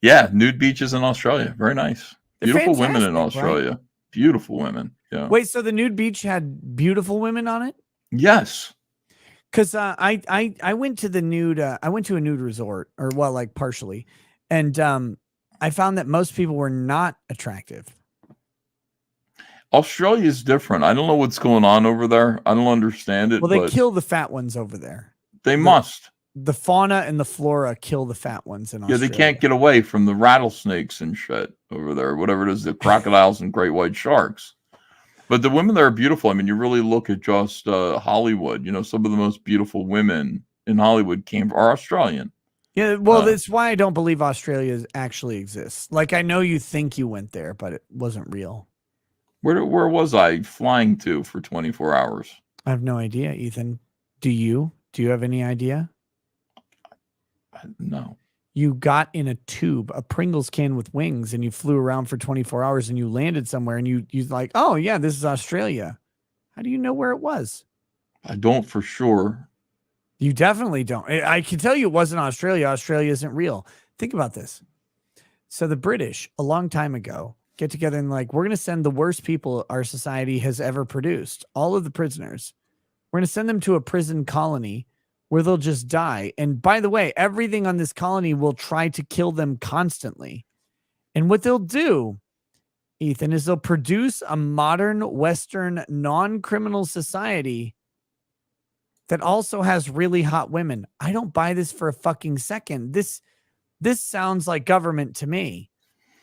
Yeah, nude beaches in Australia. Very nice. They're Beautiful women in fantastic, right? Australia. Beautiful women. Yeah. Wait, so the nude beach had beautiful women on it? Yes. Because I went to the nude I went to a nude resort, or well, like partially, and I found that most people were not attractive. Australia is different. I don't know what's going on over there. I don't understand it, Well, they but kill the fat ones over there. they must. The fauna and the flora kill the fat ones in Yeah, Australia. they can't get away from the rattlesnakes and shit over there, whatever it is, the crocodiles and great white sharks. But the women there are beautiful. I mean, you really look at just Hollywood. You know, some of the most beautiful women in Hollywood are Australian. Yeah, well, that's why I don't believe Australia actually exists. Like, I know you think you went there, but it wasn't real. Where was I flying to for 24 hours? I have no idea, Ethan. Do you? Do you have any idea? No. You got in a tube, a Pringles can with wings, and you flew around for 24 hours and you landed somewhere and you like, oh yeah, this is Australia. How do you know where it was? I don't for sure. You definitely don't. I can tell you it wasn't Australia. Australia isn't real. Think about this. So the British, a long time ago, get together and like, we're going to send the worst people our society has ever produced, all of the prisoners. We're going to send them to a prison colony where they'll just die. And by the way, everything on this colony will try to kill them constantly. And what they'll do, Ethan, is they'll produce a modern Western non-criminal society that also has really hot women. I don't buy this for a fucking second. This sounds like government to me.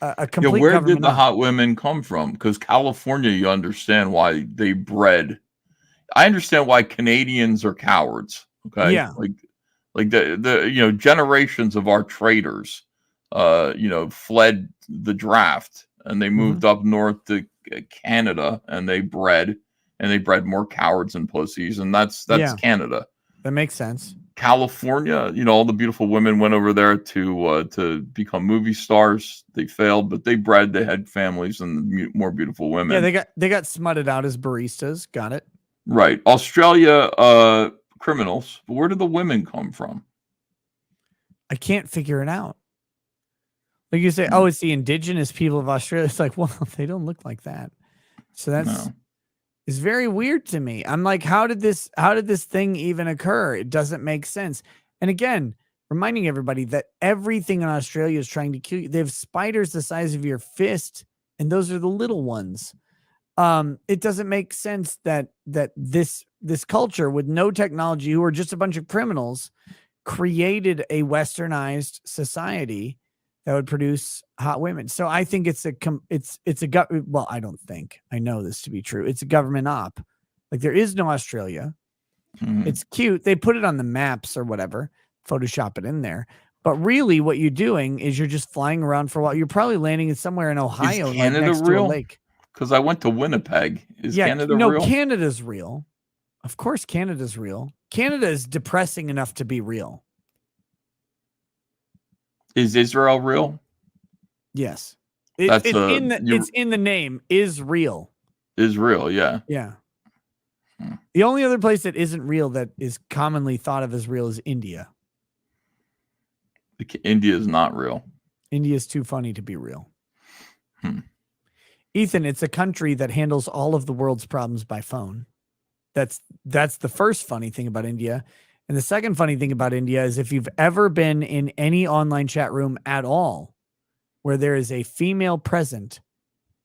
A complete where government. did the hot women come from? Because California, you understand why they bred. I understand why Canadians are cowards. Okay. Yeah. Like the generations of our traders, fled the draft and they moved up north to Canada and they bred more cowards and pussies. And that's Canada. That makes sense. California, all the beautiful women went over there to become movie stars. They failed, but they had families and more beautiful women. Yeah, they got smutted out as baristas. Got it. Right. Australia, criminals. But where did the women come from? I can't figure it out. Like you say, oh, it's the indigenous people of Australia. It's like, well, they don't look like that. So it's very weird to me. I'm like, how did this thing even occur? It doesn't make sense. And again, reminding everybody that everything in Australia is trying to kill you. They have spiders the size of your fist, and those are the little ones. It doesn't make sense that this culture with no technology, who are just a bunch of criminals, created a westernized society that would produce hot women. So I think I don't think, I know this to be true. It's a government op. Like, there is no Australia. Mm-hmm. It's cute. They put it on the maps or whatever, Photoshop it in there. But really what you're doing is you're just flying around for a while. You're probably landing somewhere in Ohio, is Canada like next real? to a lake. Because I went to Winnipeg. Is Canada real? No, Canada's real. Of course Canada's real. Canada is depressing enough to be real. Is Israel real? Yes. It's in the name. Is real. Is real, yeah. Yeah. The only other place that isn't real that is commonly thought of as real is India. India is not real. India is too funny to be real. Ethan, it's a country that handles all of the world's problems by phone. That's the first funny thing about India. And the second funny thing about India is if you've ever been in any online chat room at all where there is a female present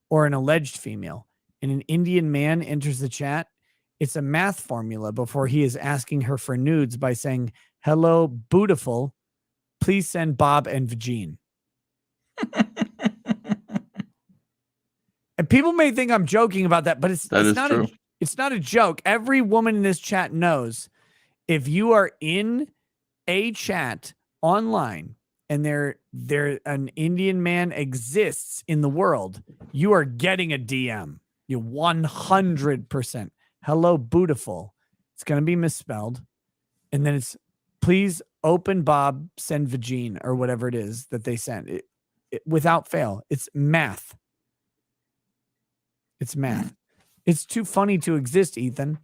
or an alleged female and an Indian man enters the chat, it's a math formula before he is asking her for nudes by saying, "Hello, beautiful. Please send Bob and Vagine." And people may think I'm joking about that, but it's not a joke. Every woman in this chat knows if you are in a chat online and an Indian man exists in the world, you are getting a DM. You 100%. Hello, beautiful. It's going to be misspelled. And then it's, please open Bob, send Vagine, or whatever it is that they send. It without fail. It's math. It's math. It's too funny to exist, Ethan.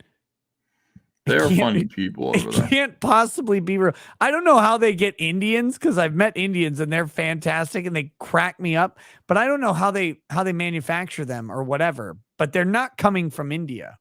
They're funny people over there. It can't possibly be real. I don't know how they get Indians, because I've met Indians and they're fantastic and they crack me up, but I don't know how they manufacture them or whatever. But they're not coming from India.